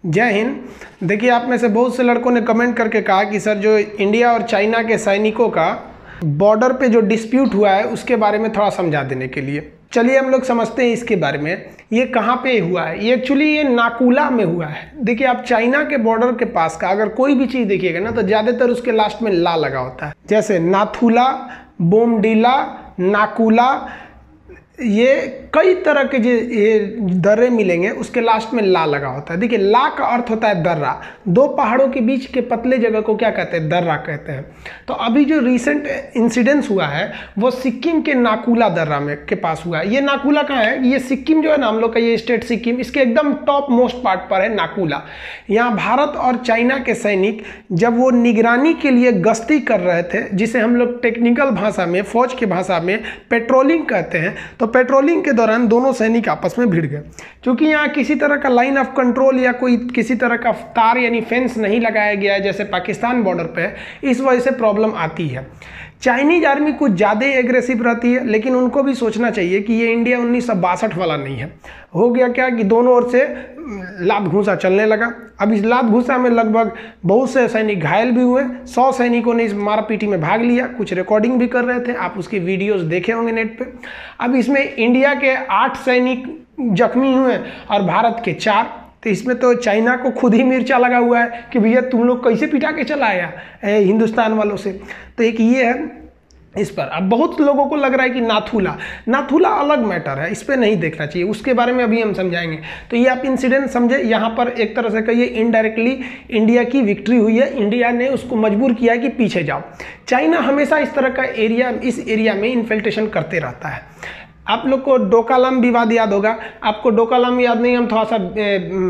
जय हिंद। देखिए, आप में से बहुत से लड़कों ने कमेंट करके कहा कि सर जो इंडिया और चाइना के सैनिकों का बॉर्डर पे जो डिस्प्यूट हुआ है उसके बारे में थोड़ा समझा देने के लिए। चलिए हम लोग समझते हैं इसके बारे में। ये कहाँ पे हुआ है? ये एक्चुअली ये नाकुला में हुआ है। देखिए, आप चाइना के बॉर्डर के पास का अगर कोई भी चीज़ देखिएगा ना तो ज़्यादातर उसके लास्ट में ला लगा होता है, जैसे नाथुला, बोमडीला, नाकुला, ये कई तरह के जो ये दर्रे मिलेंगे उसके लास्ट में ला लगा होता है। देखिए, ला का अर्थ होता है दर्रा। दो पहाड़ों के बीच के पतले जगह को क्या कहते हैं? दर्रा कहते हैं। तो अभी जो रिसेंट इंसिडेंस हुआ है वो सिक्किम के नाकुला दर्रा में के पास हुआ है। ये नाकुला कहाँ है? ये सिक्किम जो है ना, हम लोग का ये स्टेट सिक्किम, इसके एकदम टॉप मोस्ट पार्ट पर है नाकुला। यहाँ भारत और चाइना के सैनिक जब वो निगरानी के लिए गश्ती कर रहे थे, जिसे हम लोग टेक्निकल भाषा में, फौज की भाषा में पेट्रोलिंग कहते हैं, तो पेट्रोलिंग के दौरान दोनों सैनिक आपस में भिड़ गए। क्योंकि यहाँ किसी तरह का लाइन ऑफ कंट्रोल या कोई किसी तरह का तार यानी फेंस नहीं लगाया गया है जैसे पाकिस्तान बॉर्डर पे है, इस वजह से प्रॉब्लम आती है। चाइनीज आर्मी कुछ ज़्यादा एग्रेसिव रहती है, लेकिन उनको भी सोचना चाहिए कि ये इंडिया 1962 वाला नहीं है। हो गया क्या कि दोनों ओर से लात घूंसा चलने लगा। अब इस लात घूंसा में लगभग बहुत से सैनिक घायल भी हुए। 100 सैनिकों ने इस मारपीटी में भाग लिया। कुछ रिकॉर्डिंग भी कर रहे थे, आप उसकी वीडियोस देखे होंगे नेट पे। अब इसमें इंडिया के 8 सैनिक जख्मी हुए और भारत के 4। तो इसमें तो चाइना को खुद ही मिर्चा लगा हुआ है कि भैया तुम लोग कैसे पिटा के चला आया हिंदुस्तान वालों से। तो एक ये है इस पर। अब बहुत लोगों को लग रहा है कि नाथुला अलग मैटर है, इस पर नहीं देखना चाहिए, उसके बारे में अभी हम समझाएंगे। तो ये आप इंसिडेंट समझे। यहाँ पर एक तरह से कहिए इनडायरेक्टली इंडिया की विक्ट्री हुई है। इंडिया ने उसको मजबूर किया है कि पीछे जाओ। चाइना हमेशा इस तरह का इस एरिया में इन्फिल्ट्रेशन करते रहता है। आप लोग को डोकालाम विवाद याद होगा। आपको डोकालाम याद नहीं, हम थोड़ा सा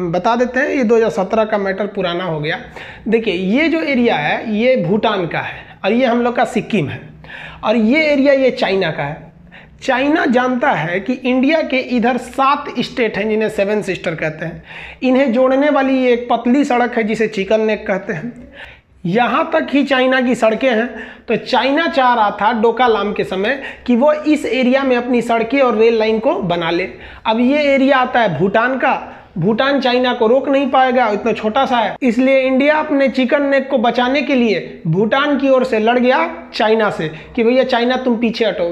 बता देते हैं। ये 2017 का मैटर पुराना हो गया। देखिए, ये जो एरिया है ये भूटान का है और ये हम लोग का सिक्किम है, और ये एरिया ये चाइना का है। चाइना जानता है कि इंडिया के इधर 7 स्टेट हैं जिन्हें 7 सिस्टर कहते हैं। इन्हें जोड़ने वाली ये एक पतली सड़क है जिसे चिकन नेक कहते हैं। यहाँ तक ही चाइना की सड़कें हैं। तो चाइना चाह रहा था डोकालाम के समय कि वो इस एरिया में अपनी सड़कें और रेल लाइन को बना ले। अब ये एरिया आता है भूटान का। भूटान चाइना को रोक नहीं पाएगा, इतना छोटा सा है। इसलिए इंडिया अपने चिकन नेक को बचाने के लिए भूटान की ओर से लड़ गया चाइना से कि भैया चाइना तुम पीछे हटो।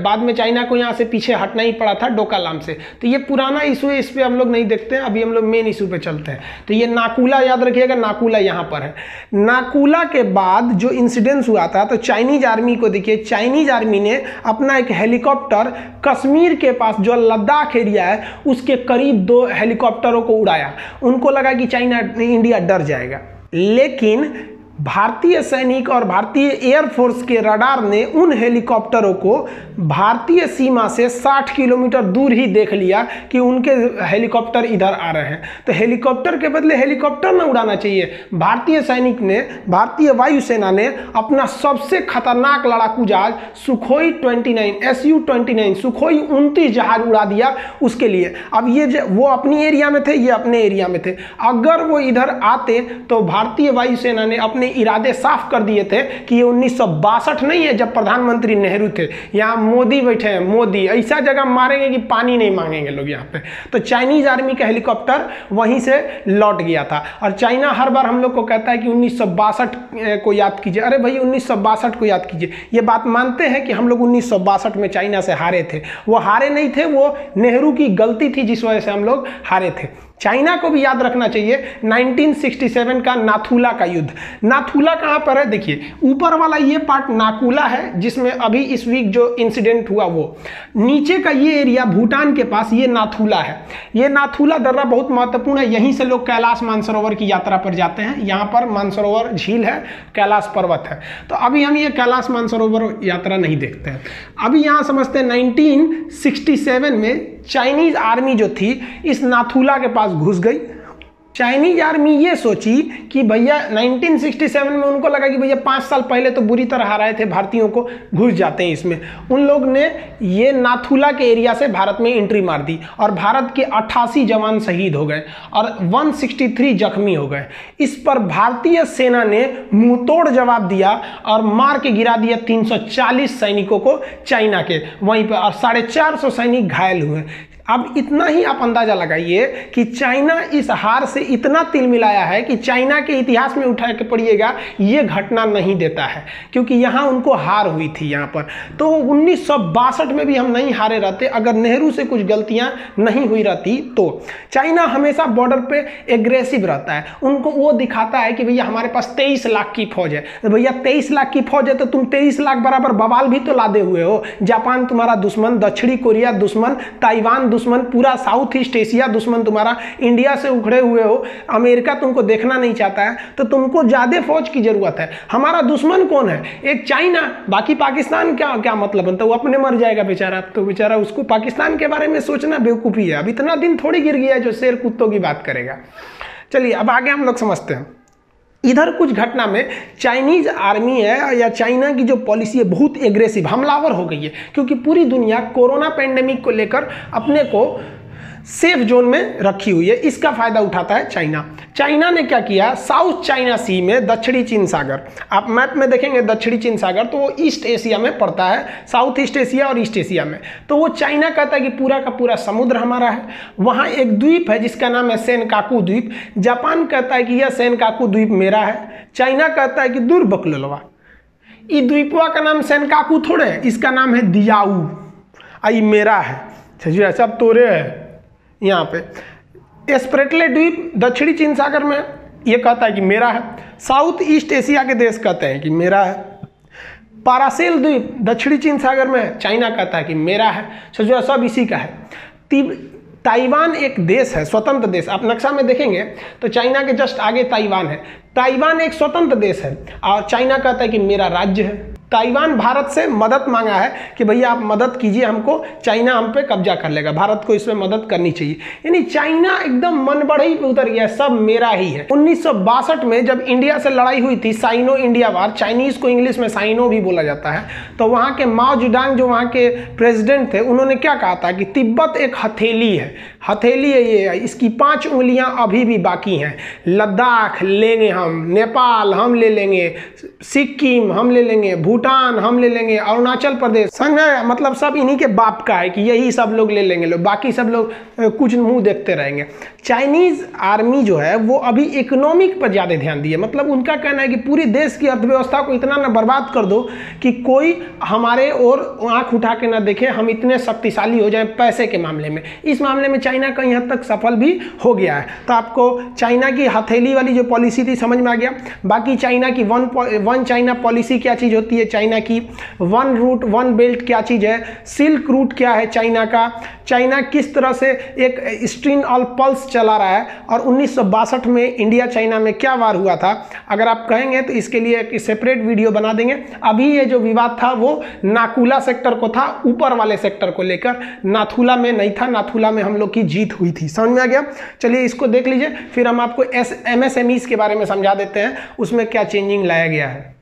बाद में चाइना को यहाँ से पीछे हटना ही पड़ा था डोकालाम से। तो ये पुराना इशू है, इस पर हम लोग नहीं देखते हैं। अभी हम लोग मेन इशू पे चलते हैं। तो ये नाकुला याद रखिएगा, नाकुला यहाँ पर है। नाकुला के बाद जो इंसिडेंस हुआ था, तो चाइनीज आर्मी को देखिए, चाइनीज आर्मी ने अपना एक हेलीकॉप्टर कश्मीर के पास जो लद्दाख एरिया है उसके करीब 2 हेलीकॉप्टर को उड़ाया। उनको लगा कि चाइना इंडिया डर जाएगा, लेकिन भारतीय सैनिक और भारतीय एयरफोर्स के रडार ने उन हेलीकॉप्टरों को भारतीय सीमा से 60 किलोमीटर दूर ही देख लिया कि उनके हेलीकॉप्टर इधर आ रहे हैं। तो हेलीकॉप्टर के बदले हेलीकॉप्टर ना उड़ाना चाहिए। भारतीय सैनिक ने, भारतीय वायुसेना ने अपना सबसे खतरनाक लड़ाकू जहाज सुखोई 29 Su-29 सुखोई 29 जहाज उड़ा दिया उसके लिए। अब ये वो अपनी एरिया में थे, ये अपने एरिया में थे। अगर वो इधर आते तो भारतीय वायुसेना ने अपने इरादे साफ कर दिए थे कि ये 1962 नहीं है जब प्रधानमंत्री नेहरू थे। यहाँ मोदी बैठे हैं, मोदी ऐसा जगह मारेंगे कि पानी नहीं मांगेंगे लोग यहाँ पे। तो चाइनीज आर्मी का हेलीकॉप्टर वहीं से लौट गया था। और चाइना हर बार हम लोग को कहता है कि 1962 को याद कीजिए। अरे भाई 1962 को याद कीजिए। ये बात मानते हैं कि हम लोग 1962 में चाइना से हारे थे। वो हारे नहीं थे, वो नेहरू की गलती थी जिस वजह से हम लोग हारे थे। चाइना को भी याद रखना चाहिए 1967 का नाथुला का युद्ध। नाथुला कहाँ पर है? देखिए, ऊपर वाला ये पार्ट नाकुला है जिसमें अभी इस वीक जो इंसिडेंट हुआ वो। नीचे का ये एरिया भूटान के पास ये नाथुला है। ये नाथुला दर्रा बहुत महत्वपूर्ण है। यहीं से लोग कैलाश मानसरोवर की यात्रा पर जाते हैं। यहाँ पर मानसरोवर झील है, कैलाश पर्वत है। तो अभी हम ये कैलाश मानसरोवर यात्रा नहीं देखते हैं। अभी यहाँ समझते हैं 1967 में चाइनीज आर्मी जो थी इस नाथुला के पास घुस गई। चाइनीज आर्मी ये सोची कि भैया 1967 में उनको लगा कि भैया 5 साल पहले तो बुरी तरह हराए थे भारतीयों को, घुस जाते हैं इसमें। उन लोग ने ये नाथुला के एरिया से भारत में एंट्री मार दी और भारत के 88 जवान शहीद हो गए और 163 जख्मी हो गए। इस पर भारतीय सेना ने मुंहतोड़ जवाब दिया और मार के गिरा दिया 340 सैनिकों को चाइना के वहीं पर, और 450 सैनिक घायल हुए। अब इतना ही आप अंदाजा लगाइए कि चाइना इस हार से इतना तिल मिलाया है कि चाइना के इतिहास में उठा के पढ़िएगा ये घटना नहीं देता है, क्योंकि यहाँ उनको हार हुई थी यहाँ पर। तो 1962 में भी हम नहीं हारे रहते अगर नेहरू से कुछ गलतियाँ नहीं हुई रहती तो। चाइना हमेशा बॉर्डर पे एग्रेसिव रहता है, उनको वो दिखाता है कि भैया हमारे पास 23 लाख की फौज है। तो भैया 23 लाख की फौज है तो तुम 23 लाख बराबर बवाल भी तो लादे हुए हो। जापान तुम्हारा दुश्मन, दक्षिणी कोरिया दुश्मन, ताइवान दुश्मन, पूरा साउथ ईस्ट एशिया दुश्मन तुम्हारा, इंडिया से उखड़े हुए हो, अमेरिका तुमको देखना नहीं चाहता है, तो तुमको ज़्यादा फौज की जरूरत है। हमारा दुश्मन कौन है? एक चाइना, बाकी पाकिस्तान क्या क्या मतलब बनता है? वो अपने मर जाएगा बेचारा, तो बेचारा उसको पाकिस्तान के बारे में सोचना बेवकूफ़ी है। अब इतना दिन थोड़ी गिर गया है जो शेर कुत्तों की बात करेगा। चलिए अब आगे हम लोग समझते हैं। इधर कुछ घटना में चाइनीज आर्मी है या चाइना की जो पॉलिसी है बहुत एग्रेसिव, हमलावर हो गई है, क्योंकि पूरी दुनिया कोरोना पेंडेमिक को लेकर अपने को सेफ जोन में रखी हुई है। इसका फायदा उठाता है चाइना। चाइना ने क्या किया, साउथ चाइना सी में दक्षिणी चीन सागर, आप मैप में देखेंगे दक्षिणी चीन सागर तो वो ईस्ट एशिया में पड़ता है, साउथ ईस्ट एशिया और ईस्ट एशिया में। तो वो चाइना कहता है कि पूरा का पूरा समुद्र हमारा है। वहाँ एक द्वीप है जिसका नाम है सेनकाकू द्वीप। जापान कहता है कि यह सेनकाकू द्वीप मेरा है। चाइना कहता है कि दूर बकलोलवा, ये द्वीपवा का नाम सेनकाकू थोड़े है, इसका नाम है दियाऊ, आई मेरा है, सब तोरे है। यहाँ पे स्प्रेटले द्वीप दक्षिणी चीन सागर में ये कहता है कि मेरा है। साउथ ईस्ट एशिया के देश कहते हैं कि मेरा है। पारासेल द्वीप दक्षिणी चीन सागर में चाइना कहता है कि मेरा है। जो सब इसी का है। ताइवान एक देश है, स्वतंत्र देश। आप नक्शा में देखेंगे तो चाइना के जस्ट आगे ताइवान है। ताइवान एक स्वतंत्र देश है और चाइना कहता है कि मेरा राज्य है। ताइवान भारत से मदद मांगा है कि भैया आप मदद कीजिए हमको, चाइना हम पे कब्जा कर लेगा, भारत को इसमें मदद करनी चाहिए। यानी चाइना एकदम मन बढ़ई पे उतर गया, सब मेरा ही है। 1962 में जब इंडिया से लड़ाई हुई थी, साइनो इंडिया वार, चाइनीज को इंग्लिश में साइनो भी बोला जाता है, तो वहाँ के माओ जेडुंग जो वहाँ के प्रेसिडेंट थे, उन्होंने क्या कहा था कि तिब्बत एक हथेली है, हथेली है ये, इसकी 5 उंगलियां अभी भी बाकी हैं। लद्दाख लेंगे हम, नेपाल हम ले लेंगे, सिक्किम हम ले लेंगे, भूटान हम ले लेंगे, अरुणाचल प्रदेश, समझ मतलब सब इन्हीं के बाप का है कि यही सब लोग ले लेंगे, बाकी सब लोग कुछ मुंह देखते रहेंगे। चाइनीज आर्मी जो है वो अभी इकोनॉमिक पर ज़्यादा ध्यान दिए, मतलब उनका कहना है कि पूरे देश की अर्थव्यवस्था को इतना ना बर्बाद कर दो कि कोई हमारे और आंख उठा के ना देखे, हम इतने शक्तिशाली हो जाएं पैसे के मामले में। इस मामले में चाइना कहीं हद तक सफल भी हो गया है। तो आपको चाइना की हथेली वाली जो पॉलिसी थी समझ में आ गया। बाकी चाइना की वन चाइना पॉलिसी क्या चीज़ होती है, चाइना की वन रूट वन बेल्ट क्या चीज़ है, सिल्क रूट क्या है चाइना का, चाइना किस तरह से एक स्ट्रीन ऑल पल्स चला रहा है, और 1962 में इंडिया चाइना में क्या वार हुआ था। अगर आप कहेंगे तो इसके लिए एक सेपरेट वीडियो बना देंगे। अभी ये जो विवाद था वो नाथुला सेक्टर को था, ऊपर वाले सेक्टर को लेकर, नाथुला में नहीं था। नाथुला में हम लोग की जीत हुई थी। समझ में आ गया? चलिए इसको देख लीजिए, फिर हम आपको MSMEs के बारे में समझा देते हैं, उसमें क्या चेंजिंग लाया गया है।